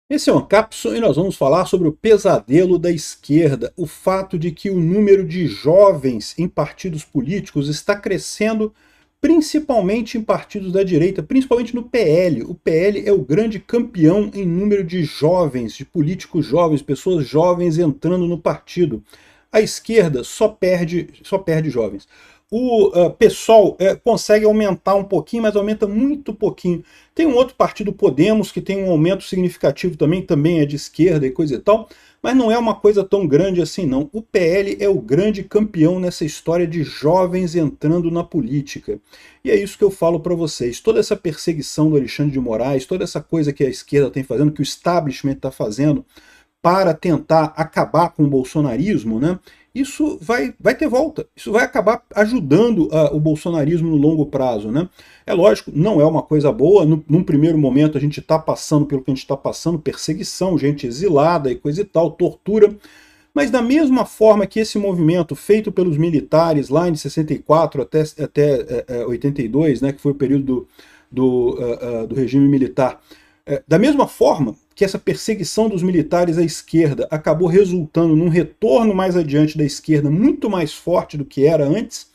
Esse é um Capsule e nós vamos falar sobre o pesadelo da esquerda, o fato de que o número de jovens em partidos políticos está crescendo, principalmente em partidos da direita, principalmente no PL. O PL é o grande campeão em número de jovens, de políticos jovens, pessoas jovens entrando no partido. A esquerda só perde jovens. O PSOL consegue aumentar um pouquinho, mas aumenta muito pouquinho. Tem um outro partido, Podemos, que tem um aumento significativo também é de esquerda e coisa e tal, mas não é uma coisa tão grande assim não. O PL é o grande campeão nessa história de jovens entrando na política. E é isso que eu falo para vocês. Toda essa perseguição do Alexandre de Moraes, toda essa coisa que a esquerda tem fazendo, que o establishment está fazendo, para tentar acabar com o bolsonarismo, né? Isso vai ter volta. Isso vai acabar ajudando o bolsonarismo no longo prazo, né? É lógico, não é uma coisa boa. Num primeiro momento a gente está passando pelo que a gente está passando, perseguição, gente exilada e coisa e tal, tortura. Mas da mesma forma que esse movimento feito pelos militares lá em 64 até 82, né, que foi o período do regime militar, da mesma forma que essa perseguição dos militares à esquerda acabou resultando num retorno mais adiante da esquerda muito mais forte do que era antes,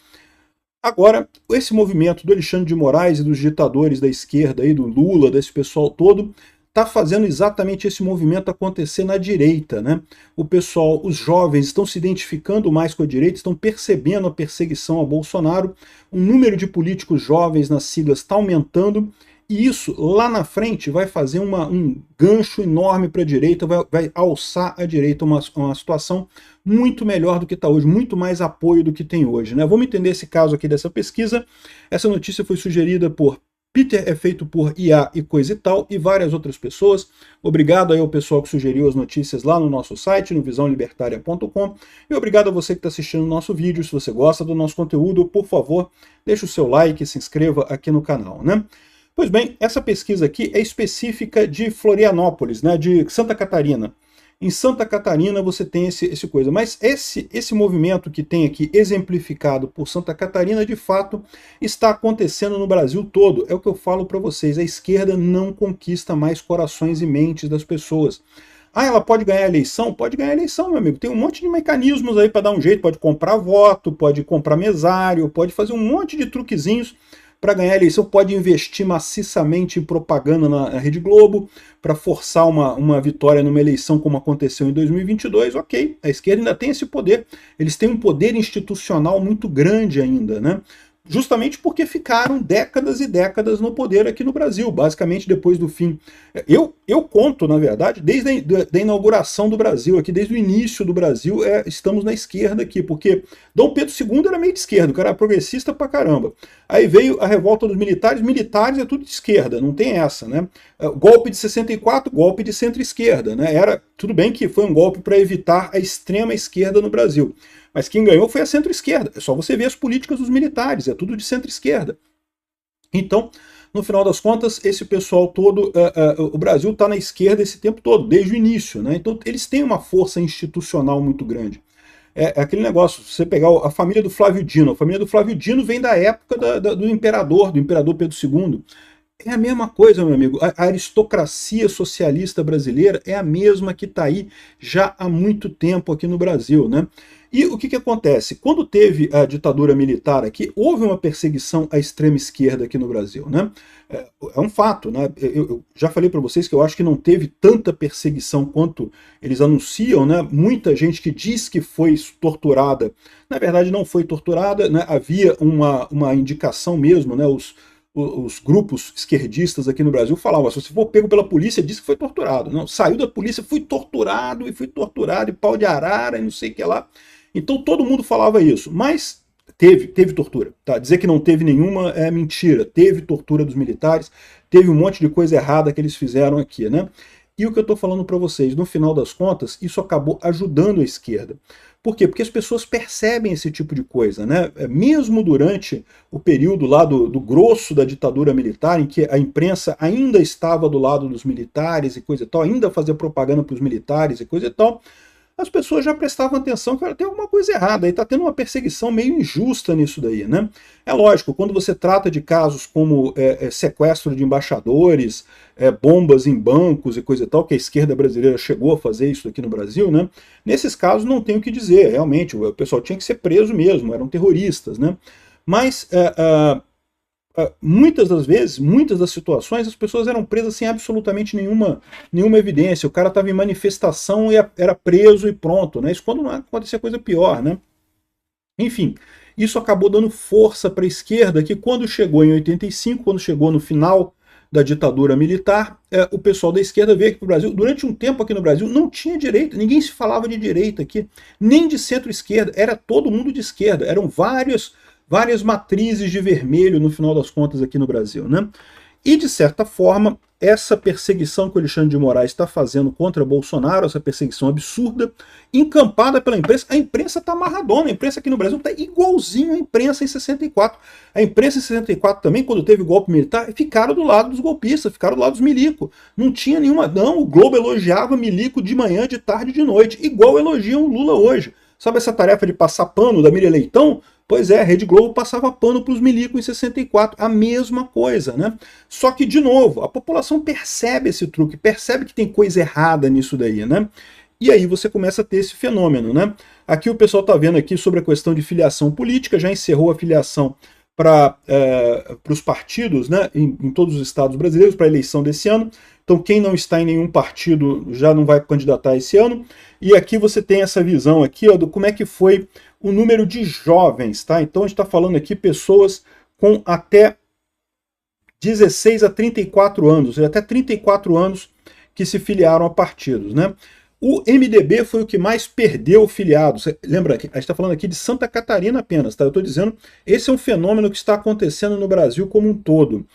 agora esse movimento do Alexandre de Moraes e dos ditadores da esquerda, aí, do Lula, desse pessoal todo, está fazendo exatamente esse movimento acontecer na direita, né? O pessoal, os jovens estão se identificando mais com a direita, estão percebendo a perseguição a Bolsonaro, o número de políticos jovens nas siglas está aumentando, e isso, lá na frente, vai fazer um gancho enorme para a direita, vai alçar a direita uma situação muito melhor do que está hoje, muito mais apoio do que tem hoje, né? Vamos entender esse caso aqui dessa pesquisa. Essa notícia foi sugerida por Peter, é feito por IA e coisa e tal, e várias outras pessoas. Obrigado aí ao pessoal que sugeriu as notícias lá no nosso site, no visãolibertaria.com, e obrigado a você que está assistindo o nosso vídeo. Se você gosta do nosso conteúdo, por favor, deixe o seu like e se inscreva aqui no canal, né? Pois bem, essa pesquisa aqui é específica de Florianópolis, né, de Santa Catarina. Em Santa Catarina você tem esse coisa, mas esse movimento que tem aqui exemplificado por Santa Catarina, de fato, está acontecendo no Brasil todo. É o que eu falo para vocês, a esquerda não conquista mais corações e mentes das pessoas. Ah, ela pode ganhar a eleição? Pode ganhar a eleição, meu amigo. Tem um monte de mecanismos aí para dar um jeito, pode comprar voto, pode comprar mesário, pode fazer um monte de truquezinhos para ganhar a eleição, pode investir maciçamente em propaganda na Rede Globo para forçar uma vitória numa eleição como aconteceu em 2022, ok, a esquerda ainda tem esse poder, eles têm um poder institucional muito grande ainda, né? Justamente porque ficaram décadas e décadas no poder aqui no Brasil, basicamente depois do fim. Eu conto, na verdade, desde a inauguração do Brasil, aqui desde o início do Brasil, estamos na esquerda aqui, porque Dom Pedro II era meio de esquerda, o cara era progressista pra caramba. Aí veio a revolta dos militares, militares é tudo de esquerda, não tem essa, né? Golpe de 64, golpe de centro-esquerda, né? Tudo bem que foi um golpe para evitar a extrema esquerda no Brasil, mas quem ganhou foi a centro-esquerda. É só você ver as políticas dos militares, é tudo de centro-esquerda. Então, no final das contas, esse pessoal todo, o Brasil está na esquerda esse tempo todo, desde o início, né? Então eles têm uma força institucional muito grande. É aquele negócio, você pegar a família do Flávio Dino, a família do Flávio Dino vem da época do imperador Pedro II. É a mesma coisa, meu amigo. A aristocracia socialista brasileira é a mesma que está aí já há muito tempo aqui no Brasil, né? E o que acontece? Quando teve a ditadura militar aqui, houve uma perseguição à extrema esquerda aqui no Brasil, né? É um fato, né? Eu já falei para vocês que eu acho que não teve tanta perseguição quanto eles anunciam, né? Muita gente que diz que foi torturada, na verdade não foi torturada, né? Havia uma indicação mesmo, né? Os grupos esquerdistas aqui no Brasil falavam, se você for pego pela polícia, diz que foi torturado. Não, saiu da polícia, fui torturado, e pau de arara, e não sei o que lá. Então todo mundo falava isso, mas teve tortura. Tá? Dizer que não teve nenhuma é mentira. Teve tortura dos militares, teve um monte de coisa errada que eles fizeram aqui, né? E o que eu estou falando para vocês, no final das contas, isso acabou ajudando a esquerda. Por quê? Porque as pessoas percebem esse tipo de coisa, né? Mesmo durante o período lá do grosso da ditadura militar, em que a imprensa ainda estava do lado dos militares e coisa e tal, ainda fazia propaganda para os militares e coisa e tal, as pessoas já prestavam atenção que tem alguma coisa errada, aí está tendo uma perseguição meio injusta nisso daí, né? É lógico, quando você trata de casos como sequestro de embaixadores, bombas em bancos e coisa e tal, que a esquerda brasileira chegou a fazer isso aqui no Brasil, né? Nesses casos não tem o que dizer, realmente, o pessoal tinha que ser preso mesmo, eram terroristas, né? Mas muitas das vezes, muitas das situações, as pessoas eram presas sem absolutamente nenhuma evidência. O cara estava em manifestação e era preso e pronto, né? Isso quando não acontecia coisa pior, né? Enfim, isso acabou dando força para a esquerda, que quando chegou em 85, quando chegou no final da ditadura militar, o pessoal da esquerda veio aqui para o Brasil. Durante um tempo aqui no Brasil não tinha direita, ninguém se falava de direita aqui, nem de centro-esquerda, era todo mundo de esquerda, eram várias matrizes de vermelho no final das contas aqui no Brasil, né? E de certa forma, essa perseguição que o Alexandre de Moraes está fazendo contra Bolsonaro, essa perseguição absurda, encampada pela imprensa, a imprensa está amarradona, a imprensa aqui no Brasil está igualzinho à imprensa em 64. A imprensa em 64 também, quando teve o golpe militar, ficaram do lado dos golpistas, ficaram do lado dos milicos. Não tinha nenhuma... Não, o Globo elogiava milico de manhã, de tarde e de noite, igual elogiam o Lula hoje. Sabe essa tarefa de passar pano da Miriam Leitão? Pois é, a Rede Globo passava pano para os milicos em 64, a mesma coisa, né? Só que, de novo, a população percebe esse truque, percebe que tem coisa errada nisso daí, né? E aí você começa a ter esse fenômeno, né? Aqui o pessoal está vendo aqui sobre a questão de filiação política, já encerrou a filiação para os partidos, né, em todos os estados brasileiros, para a eleição desse ano. Então quem não está em nenhum partido já não vai candidatar esse ano. E aqui você tem essa visão aqui, ó, do como é que foi o número de jovens, tá? Então a gente está falando aqui pessoas com até 16 a 34 anos, ou seja, até 34 anos que se filiaram a partidos, né? O MDB foi o que mais perdeu filiados. Lembra, a gente está falando aqui de Santa Catarina apenas, tá? Eu estou dizendo, esse é um fenômeno que está acontecendo no Brasil como um todo.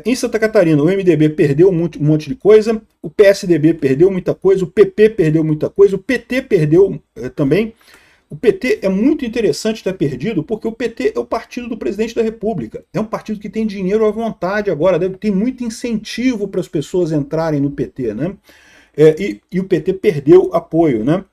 Em Santa Catarina, o MDB perdeu um monte de coisa, o PSDB perdeu muita coisa, o PP perdeu muita coisa, o PT perdeu também. O PT é muito interessante ter perdido, porque o PT é o partido do presidente da República. É um partido que tem dinheiro à vontade agora, tem muito incentivo para as pessoas entrarem no PT, né? E o PT perdeu apoio, né?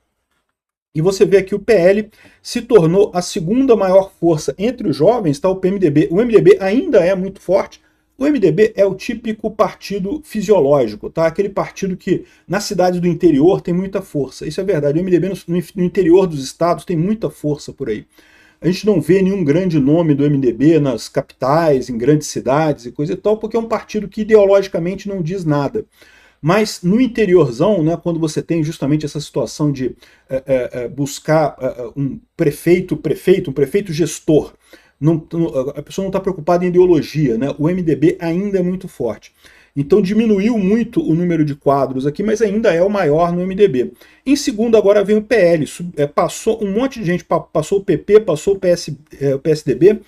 E você vê aqui o PL se tornou a segunda maior força entre os jovens, tá? O PMDB. O MDB ainda é muito forte. O MDB é o típico partido fisiológico, tá? Aquele partido que nas cidades do interior tem muita força. Isso é verdade. O MDB no interior dos estados tem muita força por aí. A gente não vê nenhum grande nome do MDB nas capitais, em grandes cidades e coisa e tal, porque é um partido que ideologicamente não diz nada. Mas no interiorzão, né, quando você tem justamente essa situação de buscar um prefeito gestor, a pessoa não está preocupada em ideologia, né? O MDB ainda é muito forte. Então diminuiu muito o número de quadros aqui, mas ainda é o maior no MDB. Em segundo agora vem o PL, passou um monte de gente, passou o PP, passou o PSDB.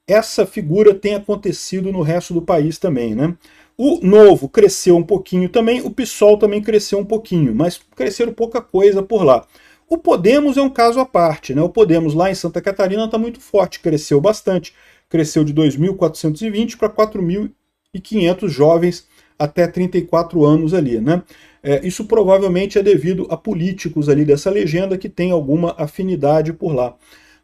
Essa figura tem acontecido no resto do país também, né? O Novo cresceu um pouquinho também, o PSOL também cresceu um pouquinho, mas cresceram pouca coisa por lá. O Podemos é um caso à parte, né? O Podemos lá em Santa Catarina está muito forte, cresceu bastante. Cresceu de 2.420 para 4.500 jovens até 34 anos ali, né? Isso provavelmente é devido a políticos ali dessa legenda que tem alguma afinidade por lá.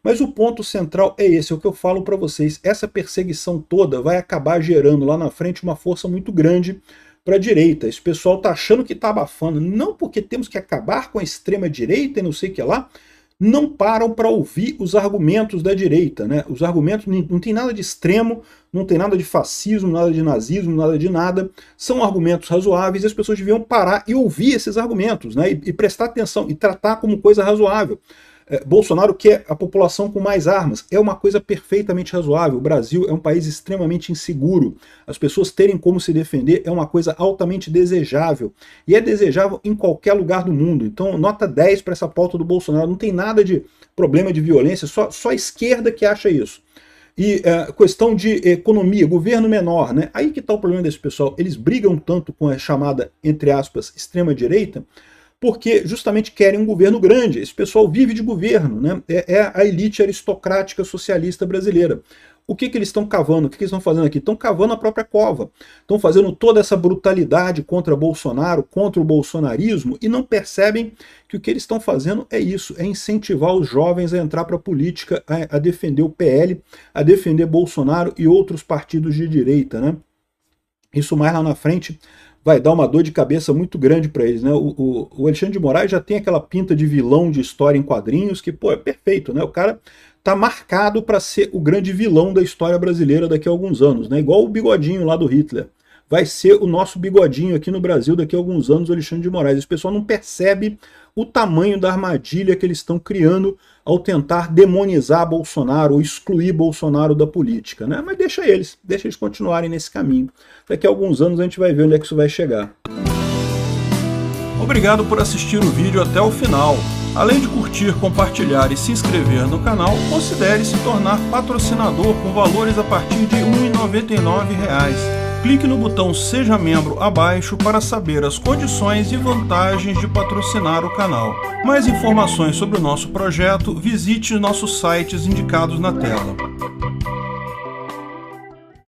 Mas o ponto central é esse, é o que eu falo para vocês. Essa perseguição toda vai acabar gerando lá na frente uma força muito grande para a direita. Esse pessoal está achando que está abafando. Não porque temos que acabar com a extrema-direita e não sei o que lá. Não param para ouvir os argumentos da direita, né? Os argumentos não tem nada de extremo, não tem nada de fascismo, nada de nazismo, nada de nada. São argumentos razoáveis e as pessoas deviam parar e ouvir esses argumentos, né? E prestar atenção e tratar como coisa razoável. Bolsonaro quer a população com mais armas. É uma coisa perfeitamente razoável. O Brasil é um país extremamente inseguro. As pessoas terem como se defender é uma coisa altamente desejável. E é desejável em qualquer lugar do mundo. Então, nota 10 para essa pauta do Bolsonaro. Não tem nada de problema de violência, só a esquerda que acha isso. E questão de economia, governo menor, né? Aí que está o problema desse pessoal. Eles brigam tanto com a chamada, entre aspas, extrema-direita, porque justamente querem um governo grande. Esse pessoal vive de governo, né? É a elite aristocrática socialista brasileira. o que eles estão cavando? O que eles estão fazendo aqui? Estão cavando a própria cova. Estão fazendo toda essa brutalidade contra Bolsonaro, contra o bolsonarismo, e não percebem que o que eles estão fazendo é isso, é incentivar os jovens a entrar para a política, a defender o PL, a defender Bolsonaro e outros partidos de direita, né? Isso mais lá na frente vai dar uma dor de cabeça muito grande para eles, né? O Alexandre de Moraes já tem aquela pinta de vilão de história em quadrinhos que, pô, é perfeito, né? O cara tá marcado para ser o grande vilão da história brasileira daqui a alguns anos, né? Igual o bigodinho lá do Hitler. Vai ser o nosso bigodinho aqui no Brasil daqui a alguns anos, o Alexandre de Moraes. Esse pessoal não percebe o tamanho da armadilha que eles estão criando ao tentar demonizar Bolsonaro ou excluir Bolsonaro da política, né? Mas deixa eles continuarem nesse caminho. Daqui a alguns anos a gente vai ver onde é que isso vai chegar. Obrigado por assistir o vídeo até o final. Além de curtir, compartilhar e se inscrever no canal, considere se tornar patrocinador com valores a partir de R$ 1,99. Clique no botão Seja Membro abaixo para saber as condições e vantagens de patrocinar o canal. Mais informações sobre o nosso projeto, visite nossos sites indicados na tela.